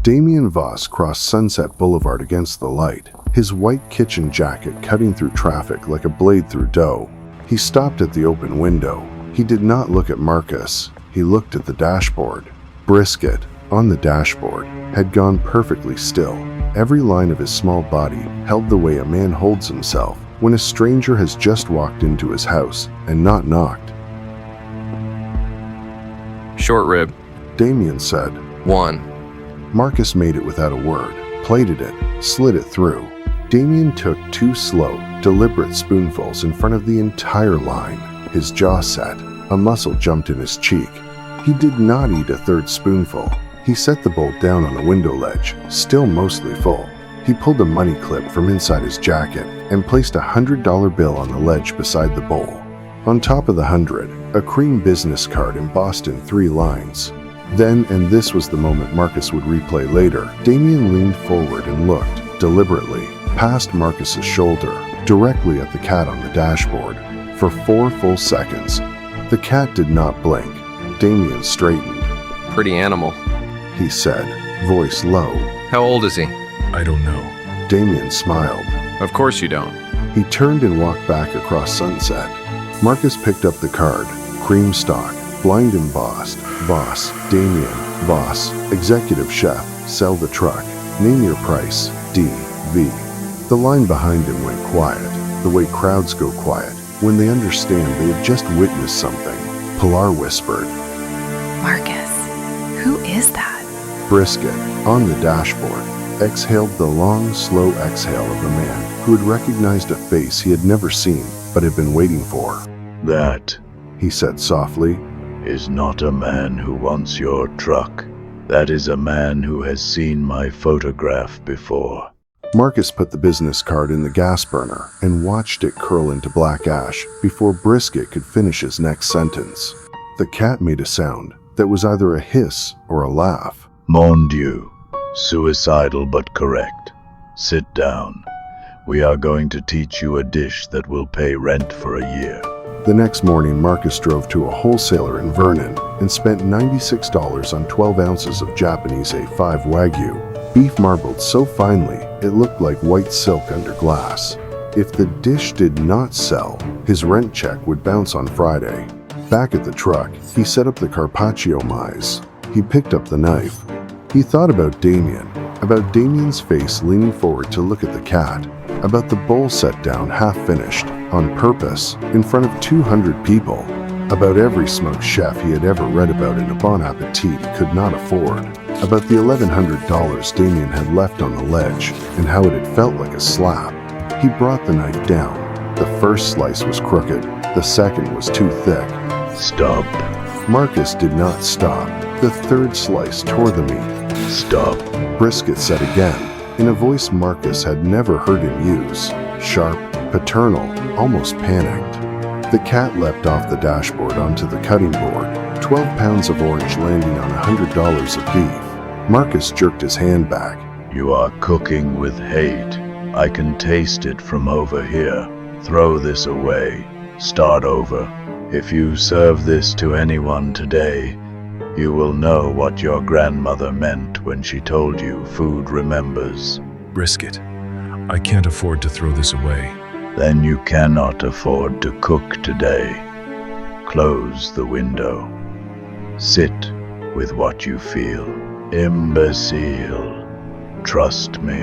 Damien Voss crossed Sunset Boulevard against the light, his white kitchen jacket cutting through traffic like a blade through dough. He stopped at the open window. He did not look at Marcus. He looked at the dashboard. Brisket, on the dashboard, had gone perfectly still. Every line of his small body held the way a man holds himself when a stranger has just walked into his house and not knocked. Short rib. Damien said. 1. Marcus made it without a word, plated it, slid it through. Damien took 2 slow, deliberate spoonfuls in front of the entire line. His jaw set. A muscle jumped in his cheek. He did not eat a 3rd spoonful. He set the bowl down on the window ledge, still mostly full. He pulled a money clip from inside his jacket and placed a $100 bill on the ledge beside the bowl. On top of the 100, a cream business card embossed in 3 lines. Then, and this was the moment Marcus would replay later, Damien leaned forward and looked, deliberately, past Marcus's shoulder, directly at the cat on the dashboard. For 4 full seconds, the cat did not blink. Damien straightened. Pretty animal, he said, voice low. How old is he? I don't know. Damien smiled. Of course you don't. He turned and walked back across Sunset. Marcus picked up the card. Cream stock, blind embossed, Voss, Damien, Voss, executive chef, sell the truck, name your price, D.V. The line behind him went quiet, the way crowds go quiet when they understand they have just witnessed something. Pilar whispered. Marcus, who is that? Brisket, on the dashboard, exhaled the long, slow exhale of a man who had recognized a face he had never seen but had been waiting for. That, he said softly, is not a man who wants your truck. That is a man who has seen my photograph before. Marcus put the business card in the gas burner and watched it curl into black ash before Brisket could finish his next sentence. The cat made a sound that was either a hiss or a laugh. Mon Dieu, suicidal but correct. Sit down. We are going to teach you a dish that will pay rent for a year. The next morning, Marcus drove to a wholesaler in Vernon and spent $96 on 12 ounces of Japanese A5 Wagyu, beef marbled so finely it looked like white silk under glass. If the dish did not sell, his rent check would bounce on Friday. Back at the truck, he set up the carpaccio mais. He picked up the knife. He thought about Damien, about Damien's face leaning forward to look at the cat, about the bowl set down half-finished, on purpose, in front of 200 people, about every smoked chef he had ever read about in a Bon Appetit he could not afford, about the $1,100 Damien had left on the ledge, and how it had felt like a slap. He brought the knife down. The first slice was crooked, the second was too thick. Stop. Marcus did not stop. The 3rd slice tore the meat. Stop. Brisket said again, in a voice Marcus had never heard him use, sharp, paternal, almost panicked. The cat leapt off the dashboard onto the cutting board, 12 pounds of orange landing on $100 of beef. Marcus jerked his hand back. You are cooking with hate. I can taste it from over here. Throw this away. Start over. If you serve this to anyone today, you will know what your grandmother meant when she told you food remembers. Brisket, I can't afford to throw this away. Then you cannot afford to cook today. Close the window. Sit with what you feel. Imbecile. Trust me,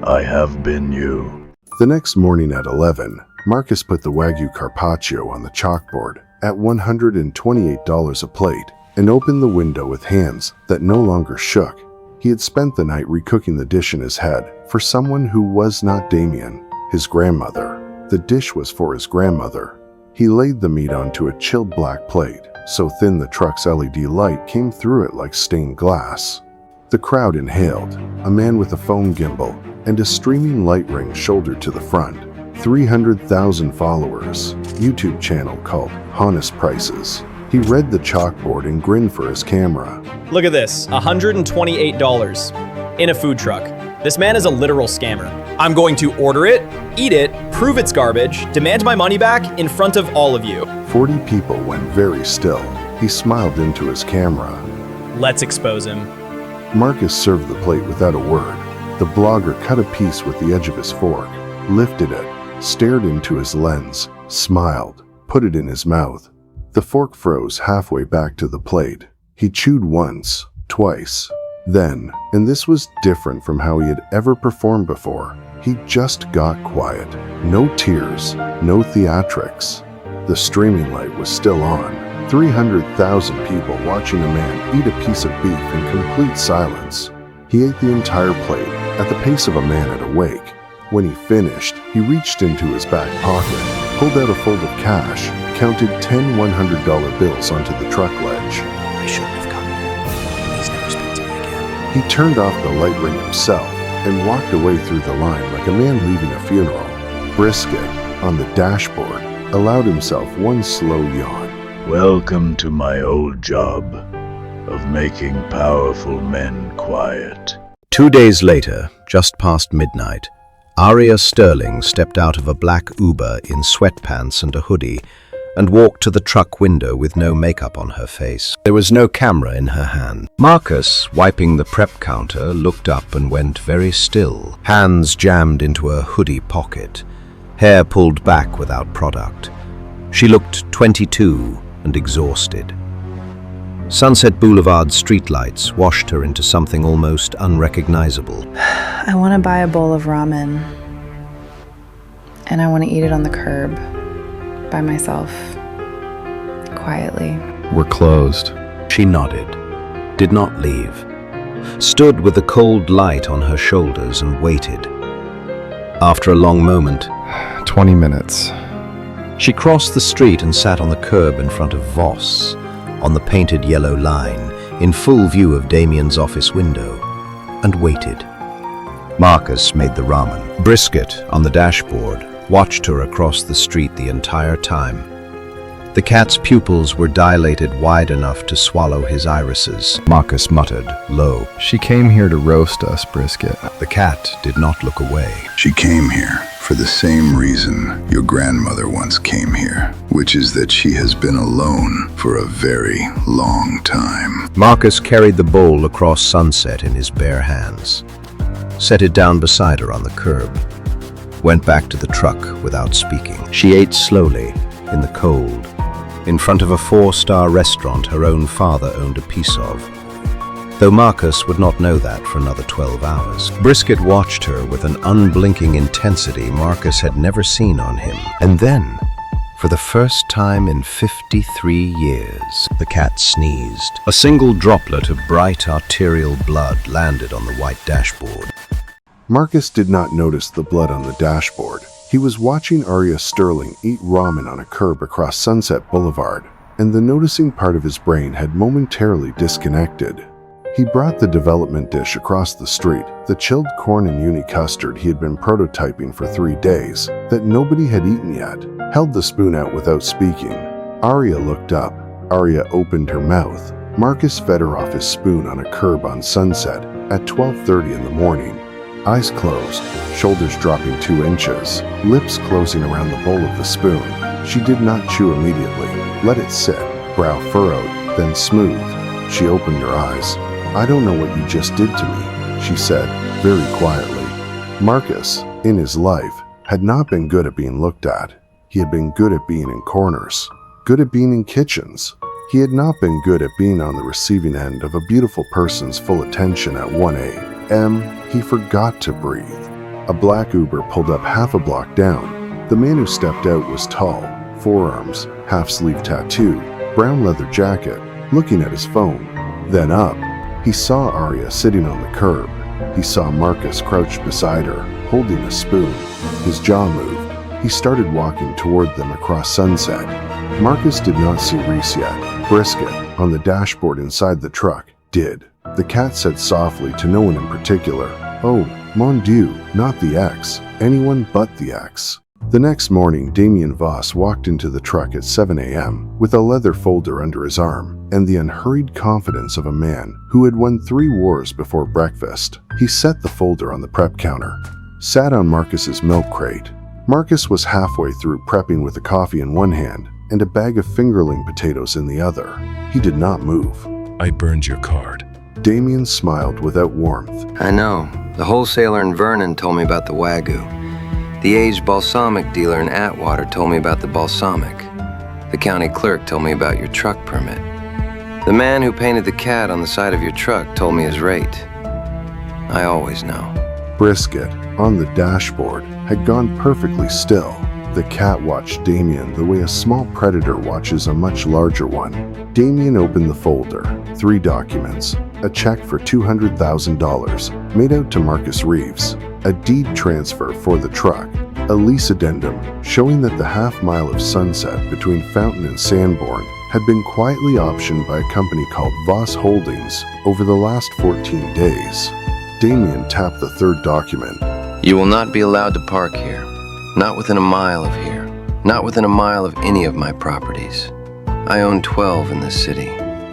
I have been you. The next morning at 11, Marcus put the Wagyu carpaccio on the chalkboard at $128 a plate and opened the window with hands that no longer shook. He had spent the night recooking the dish in his head for someone who was not Damien, his grandmother. The dish was for his grandmother. He laid the meat onto a chilled black plate, so thin the truck's LED light came through it like stained glass. The crowd inhaled, a man with a phone gimbal and a streaming light ring shouldered to the front. 300,000 followers, YouTube channel called Honest Prices. He read the chalkboard and grinned for his camera. Look at this, $128 in a food truck. This man is a literal scammer. I'm going to order it, eat it, prove it's garbage, demand my money back in front of all of you. 40 people went very still. He smiled into his camera. Let's expose him. Marcus served the plate without a word. The blogger cut a piece with the edge of his fork, lifted it, stared into his lens, smiled, put it in his mouth. The fork froze halfway back to the plate. He chewed once, twice. Then, and this was different from how he had ever performed before, he just got quiet. No tears, no theatrics. The streaming light was still on. 300,000 people watching a man eat a piece of beef in complete silence. He ate the entire plate at the pace of a man at a wake. When he finished, he reached into his back pocket, pulled out a fold of cash, counted 10 $100 bills onto the truck ledge. I shouldn't have come here. Please never speak to me again. He turned off the light ring himself and walked away through the line like a man leaving a funeral. Brisket, on the dashboard, allowed himself one slow yawn. Welcome to my old job of making powerful men quiet. 2 days later, just past midnight, Aria Sterling stepped out of a black Uber in sweatpants and a hoodie and walked to the truck window with no makeup on her face. There was no camera in her hand. Marcus, wiping the prep counter, looked up and went very still, hands jammed into her hoodie pocket, hair pulled back without product. She looked 22 and exhausted. Sunset Boulevard streetlights washed her into something almost unrecognizable. I want to buy a bowl of ramen. And I want to eat it on the curb. By myself. Quietly. We're closed. She nodded, did not leave, stood with the cold light on her shoulders and waited. After a long moment, 20 minutes. she crossed the street and sat on the curb in front of Voss, on the painted yellow line, in full view of Damien's office window, and waited. Marcus made the ramen. Brisket, on the dashboard, watched her across the street the entire time. The cat's pupils were dilated wide enough to swallow his irises. Marcus muttered, low. She came here to roast us, Brisket. The cat did not look away. She came here for the same reason your grandmother once came here, which is that she has been alone for a very long time. Marcus carried the bowl across Sunset in his bare hands, set it down beside her on the curb, went back to the truck without speaking. She ate slowly, in the cold, in front of a 4-star restaurant her own father owned a piece of, though Marcus would not know that for another 12 hours. Brisket watched her with an unblinking intensity Marcus had never seen on him. And then, for the first time in 53 years, the cat sneezed. A single droplet of bright arterial blood landed on the white dashboard. Marcus did not notice the blood on the dashboard. He was watching Aria Sterling eat ramen on a curb across Sunset Boulevard, and the noticing part of his brain had momentarily disconnected. He brought the development dish across the street, the chilled corn and uni custard he had been prototyping for 3 days, that nobody had eaten yet, held the spoon out without speaking. Aria looked up. Aria opened her mouth. Marcus fed her off his spoon on a curb on Sunset at 12:30 in the morning. Eyes closed, shoulders dropping 2 inches, lips closing around the bowl of the spoon. She did not chew immediately, let it sit, brow furrowed, then smooth. She opened her eyes. "I don't know what you just did to me," she said, very quietly. Marcus, in his life, had not been good at being looked at. He had been good at being in corners, good at being in kitchens. He had not been good at being on the receiving end of a beautiful person's full attention at 1 a.m. He forgot to breathe. A black Uber pulled up half a block down. The man who stepped out was tall, forearms, half-sleeve tattoo, brown leather jacket, looking at his phone. Then up, he saw Aria sitting on the curb. He saw Marcus crouched beside her, holding a spoon. His jaw moved. He started walking toward them across Sunset. Marcus did not see Reese yet. Brisket, on the dashboard inside the truck, did. The cat said softly to no one in particular, "Oh, mon Dieu, not the ex. Anyone but the ex." The next morning, Damien Voss walked into the truck at 7 a.m. with a leather folder under his arm and the unhurried confidence of a man who had won 3 wars before breakfast. He set the folder on the prep counter, sat on Marcus's milk crate. Marcus was halfway through prepping with a coffee in one hand and a bag of fingerling potatoes in the other. He did not move. I burned your card. Damien smiled without warmth. I know. The wholesaler in Vernon told me about the Wagyu. The aged balsamic dealer in Atwater told me about the balsamic. The county clerk told me about your truck permit. The man who painted the cat on the side of your truck told me his rate. I always know. Brisket, on the dashboard, had gone perfectly still. The cat watched Damien the way a small predator watches a much larger one. Damien opened the folder. 3 documents. A check for $200,000 made out to Marcus Reeves. A deed transfer for the truck. A lease addendum showing that the half-mile of Sunset between Fountain and Sanborn had been quietly optioned by a company called Voss Holdings over the last 14 days. Damien tapped the 3rd document. You will not be allowed to park here. Not within a mile of here. Not within a mile of any of my properties. I own 12 in this city.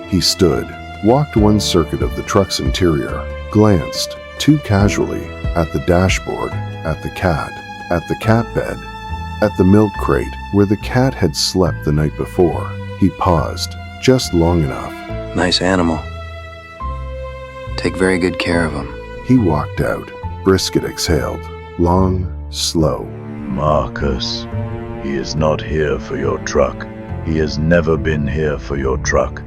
He stood, walked 1 circuit of the truck's interior, glanced, too casually, at the dashboard, at the cat bed, at the milk crate where the cat had slept the night before. He paused, just long enough. Nice animal. Take very good care of him. He walked out. Brisket exhaled, long, slow. Marcus, he is not here for your truck. He has never been here for your truck.